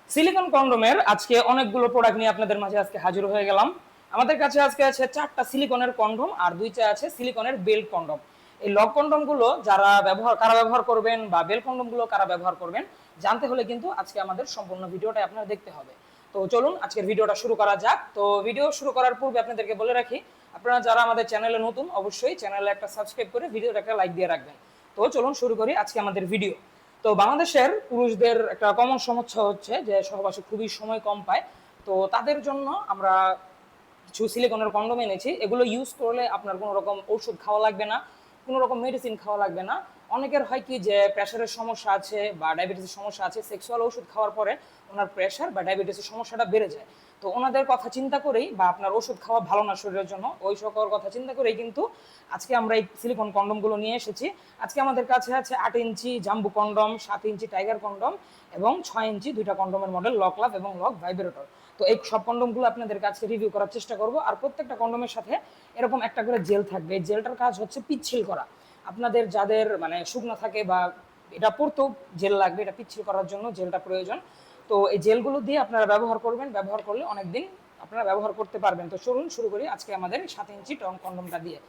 Silicon কন্ডোমের আজকে অনেকগুলো product নিয়ে আপনাদের মাঝে আজকে হাজির হয়ে গেলাম। আমাদের কাছে আজকে আছে 4টা সিলিকনের কন্ডোম আর 2টা আছে সিলিকনের বেল্ট কন্ডোম। এই লক কন্ডোম গুলো কারা ব্যবহার করবেন বা বেল কন্ডোম গুলো কারা ব্যবহার করবেন জানতে হলে কিন্তু আজকে আমাদের সম্পূর্ণ ভিডিওটা আপনারা দেখতে হবে। তো চলুন আজকের ভিডিওটা শুরু করা যাক। তো ভিডিও শুরু করার পূর্বে আপনাদেরকে বলে রাখি, আপনারা যারা আমাদের চ্যানেলে নতুন অবশ্যই চ্যানেলে একটা সাবস্ক্রাইব করে ভিডিওটা একটা লাইক দিয়ে রাখবেন। তো চলুন শুরু করি আজকে আমাদের ভিডিও। তো বাংলাদেশের পুরুষদের একটা কমন সমস্যা হচ্ছে যে সহবাসে খুবই সময় কম পায়। তো তাদের জন্য আমরা কিছু সিলিকনের কন্ডোম এনেছি। এগুলো ইউজ করলে আপনার কোনো রকম ওষুধ খাওয়া লাগবে না, কোনো রকম মেডিসিন খাওয়া লাগবে না। অনেকের হয় কি যে প্রেশারের সমস্যা আছে বা ডায়াবেটিসের সমস্যা আছে, সেক্সুয়াল ওষুধ খাওয়ার পরে ওনার প্রেশার বা ডায়াবেটিসের সমস্যাটা বেড়ে যায়। তো ওনাদের কথা চিন্তা করেই বা আপনার ওষুধ খাওয়া ভালো না শরীরের জন্য, ওই সকল কথা চিন্তা করেই কিন্তু আজকে আমরা এই সিলিকন কন্ডোমগুলো নিয়ে এসেছি। আজকে আমাদের কাছে আছে 8 ইঞ্চি জাম্বু কন্ডোম, 7 ইঞ্চি টাইগার কন্ডোম এবং 6 ইঞ্চি 2টা কন্ডোমের মডেল লক লাভ এবং লক ভাইব্রেটর। তো এই সব কন্ডোমগুলো আপনাদের কাছে রিভিউ করার চেষ্টা করব। আর প্রত্যেকটা কন্ডোমের সাথে এরকম একটা করে জেল থাকবে। এই জেলটার কাজ হচ্ছে পিচ্ছিল করা। আপনাদের যাদের মানে শুকনো থাকে বা এটা পরতেও জেল লাগবে, এটা পিচ্ছিল করার জন্য জেলটা প্রয়োজন। তো এই জেলগুলো দিয়ে আপনারা ব্যবহার করবেন, ব্যবহার করলে অনেকদিন আপনারা ব্যবহার করতে পারবেন। তো চলুন শুরু করি আজকে আমাদের 7 ইঞ্চি কন্ডোমটা দিয়ে।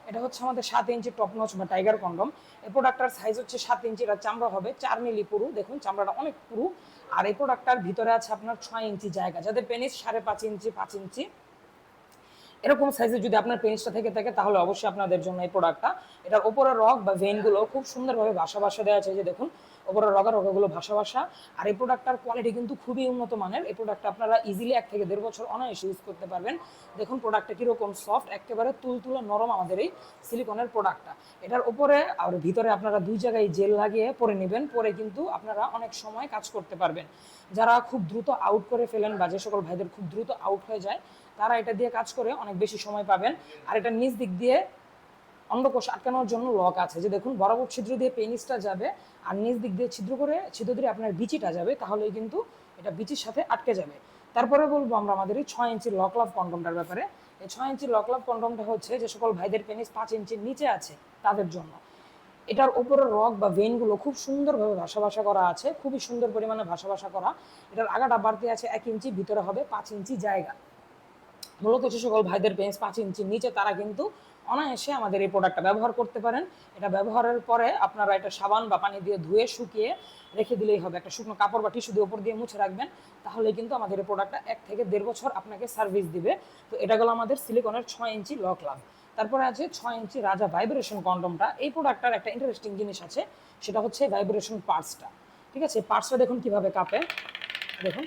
এটা হচ্ছে আমাদের 7 ইঞ্চি টপ নচ বা টাইগার কন্ডোম। এই প্রোডাক্টটার সাইজ হচ্ছে 7 ইঞ্চি, এটা চামড়া হবে 4 মিলি পুরু, দেখুন চামড়াটা অনেক পুরু। আর এই প্রোডাক্টটার ভিতরে আছে আপনার 6 ইঞ্চি জায়গা। যাদের পেনিস 5.5 ইঞ্চি 5 ইঞ্চি এরকম সাইজের যদি আপনার পেনিসটা থেকে থাকে তাহলে অবশ্যই আপনাদের জন্য এই প্রোডাক্টটা। এটার উপরে রগ বা ভেইনগুলো খুব সুন্দরভাবে ভাসা দেওয়া আছে, যে দেখুন উপরের রগাগুলো ভাসা। আর এই প্রোডাক্টটার কোয়ালিটি কিন্তু খুবই উন্নত মানের। এই প্রোডাক্টটা আপনারা ইজিলি 1 থেকে 1.5 বছর অনায়াসে ইউজ করতে পারবেন। দেখুন প্রোডাক্টটা কীরকম সফট, একেবারে তুলতুলে নরম আমাদের এই সিলিকনের প্রোডাক্টটা। এটার উপরে আর ভিতরে আপনারা 2 জায়গায় জেল লাগিয়ে পরে নেবেন, পরে কিন্তু আপনারা অনেক সময় কাজ করতে পারবেন। যারা খুব দ্রুত আউট করে ফেলেন বা যে সকল ভাইদের খুব দ্রুত আউট হয়ে যায় তারা এটা দিয়ে কাজ করে অনেক বেশি সময় পাবেন। আর এটা নিচ দিক দিয়ে অন্ডকোষ আটকানোর জন্য লক আছে, যে দেখুন বরাবর ছিদ্র দিয়ে পেনিসটা যাবে আর নিচ দিক দিয়ে ছিদ্র দিয়ে আপনার বিচিটা যাবে, তাহলেই কিন্তু এটা বিচির সাথে আটকে যাবে। তারপরে বলবো আমরা আমাদের এই 6 ইঞ্চি লক লাভ কন্ডোমটার ব্যাপারে। এই 6 ইঞ্চি লক লাভ কন্ডোমটা হচ্ছে যে সকল ভাইদের পেনিস 5 ইঞ্চির নিচে আছে তাদের জন্য। এটার উপরের রগ বা ভেইনগুলো খুব সুন্দরভাবে ভাসা করা আছে, খুবই সুন্দর পরিমাণে ভাসা করা। এটার আগাটা বাড়তি আছে 1 ইঞ্চি, ভিতরে হবে 5 ইঞ্চি জায়গা। মূলত যে সকল ভাইদের পেনিস 5 ইঞ্চির নিচে তারা কিন্তু অনায়াসে আমাদের এই প্রোডাক্টটা ব্যবহার করতে পারেন। এটা ব্যবহারের পরে আপনারা এটা সাবান বা পানি দিয়ে ধুয়ে শুকিয়ে রেখে দিলেই হবে। একটা শুকনো কাপড় বা টিস্যু দিয়ে উপর দিয়ে মুছে রাখবেন, তাহলে কিন্তু আমাদের এই প্রোডাক্টটা 1 থেকে 1.5 বছর আপনাকে সার্ভিস দিবে। তো এটা গেল আমাদের সিলিকনের 6 ইঞ্চি লক লাভ। তারপরে আছে 6 ইঞ্চি রাজা ভাইব্রেশন কন্ডোমটা। এই প্রোডাক্টটার একটা ইন্টারেস্টিং জিনিস আছে, সেটা হচ্ছে ভাইব্রেশন পার্টসটা। ঠিক আছে, পার্টসটা দেখুন কিভাবে কাঁপে, দেখুন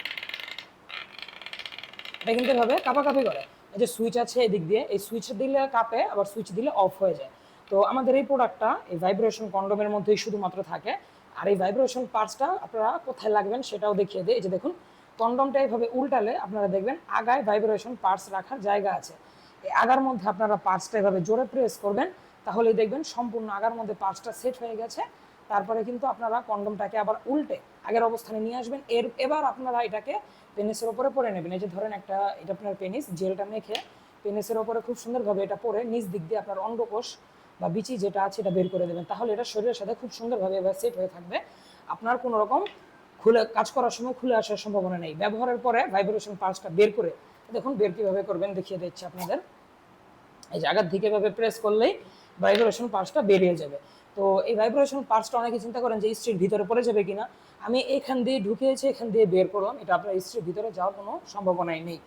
এটা কিন্তু এভাবে কাঁপাকাঁপি করে। এই যে সুইচ আছে এদিক দিয়ে, এই সুইচ দিলে কাঁপে, আবার সুইচ দিলে অফ হয়ে যায়। তো আমাদের এই প্রোডাক্টটা এই ভাইব্রেশন কন্ডোমের মধ্যেই শুধুমাত্র থাকে। আর এই ভাইব্রেশন পার্টসটা আপনারা কোথায় লাগবেন সেটাও দেখিয়ে দেয়। এই যে দেখুন কন্ডোমটা এইভাবে উল্টালে আপনারা দেখবেন আগায় ভাইব্রেশন পার্টস রাখার জায়গা আছে। এই আগার মধ্যে আপনারা পার্টসটা এভাবে জোরে প্রেস করবেন, তাহলেই দেখবেন সম্পূর্ণ আগার মধ্যে পার্টসটা সেট হয়ে গেছে। তারপরে কিন্তু আপনারা কন্ডোমটাকে আবার উল্টে আগের অবস্থানে নিয়ে আসবেন। এবার আপনারা এটাকে পেনিসের ওপরে পরে নেবেন। এই যে ধরেন এটা আপনার পেনিস, জেলটা মেখে পেনিসের ওপরে খুব সুন্দরভাবে এটা পরে নিচ দিক দিয়ে আপনার অন্ডকোষ বা বিচি যেটা আছে এটা বের করে দেবেন, তাহলে এটা শরীরের সাথে খুব সুন্দরভাবে এবার সেট হয়ে থাকবে। আপনার কোনো রকম কাজ করার সময় খুলে আসার সম্ভাবনা নেই। ব্যবহারের পরে ভাইব্রেশন পার্টসটা বের করে দেখুন, বের কীভাবে করবেন দেখিয়ে দিচ্ছি আপনাদের। এই জায়গার দিকে এভাবে প্রেস করলেই ভাইব্রেশন পার্টসটা বেরিয়ে যাবে। তো এই ভাইব্রেশন পার্টসটা অনেকে চিন্তা করেন যে স্ত্রীর ভিতরে পড়ে যাবে কিনা। আমি এখান দিয়ে ঢুকিয়েছি, এখান দিয়ে বের করলাম, এটা আপনার স্ত্রীর ভিতরে যাওয়ার কোনো সম্ভাবনাই নেই।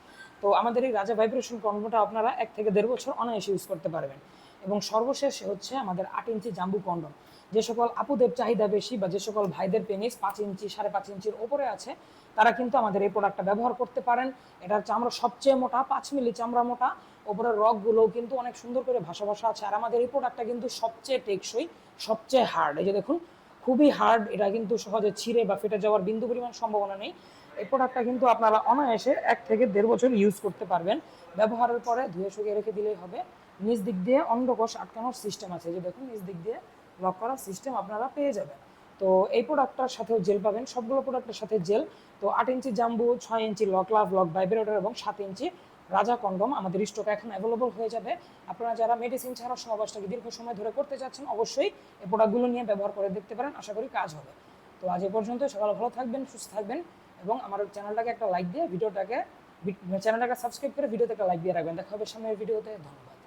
তো আমাদের এই রাজা ভাইব্রেশন কন্ডোমটা আপনারা 1 থেকে 1.5 বছর অনায়াসে ইউজ করতে পারবেন। এবং সর্বশেষ হচ্ছে আমাদের 8 ইঞ্চি জাম্বু কন্ডোম। যে সকল আপুদের চাহিদা বেশি বা যে সকল ভাইদের পেনিস 5 ইঞ্চি 5.5 ইঞ্চির ওপরে আছে, তারা কিন্তু আমাদের এই প্রোডাক্টটা ব্যবহার করতে পারেন। এটার চামড়া সবচেয়ে মোটা, 5 মিলি চামড়া মোটা, ওপরের রগগুলোও কিন্তু অনেক সুন্দর করে ভাসা আছে। আর আমাদের এই প্রোডাক্টটা কিন্তু সবচেয়ে টেকসই, সবচেয়ে হার্ড। এই যে দেখুন খুবই হার্ড, এটা কিন্তু সহজে ছিঁড়ে বা ফেটে যাওয়ার বিন্দু পরিমাণ সম্ভাবনা নেই। এই প্রোডাক্টটা কিন্তু আপনারা অনায়াসে 1 থেকে 1.5 বছর ইউজ করতে পারবেন। ব্যবহারের পরে ধুয়ে শুকিয়ে রেখে দিলেই হবে। নিচ দিক দিয়ে অন্ডকোষ আটকানোর সিস্টেম আছে, যে দেখুন নিচ দিক দিয়ে লক করার সিস্টেম আপনারা পেয়ে যাবেন। তো এই প্রোডাক্টটার সাথেও জেল পাবেন, সবগুলো প্রোডাক্টের সাথে জেল। তো 8 ইঞ্চি জাম্বু, 6 ইঞ্চি লক লাভ লক ভাইব্রেটর এবং 7 ইঞ্চি রাজা কন্ডোম আমাদের স্টকে এখন অ্যাভেলেবল হয়ে যাবে। আপনারা যারা মেডিসিন ছাড়া সহবাসটাকে দীর্ঘ সময় ধরে করতে চাচ্ছেন অবশ্যই এই প্রোডাক্টগুলো নিয়ে ব্যবহার করে দেখতে পারেন, আশা করি কাজ হবে। তো আজ এ পর্যন্ত, সকালে ভালো থাকবেন, সুস্থ থাকবেন, এবং আমার চ্যানেলটাকে একটা লাইক দিয়ে চ্যানেলটাকে সাবস্ক্রাইব করে ভিডিওতে একটা লাইক দিয়ে রাখবেন। দেখা হবে সামনের ভিডিওতে। ধন্যবাদ।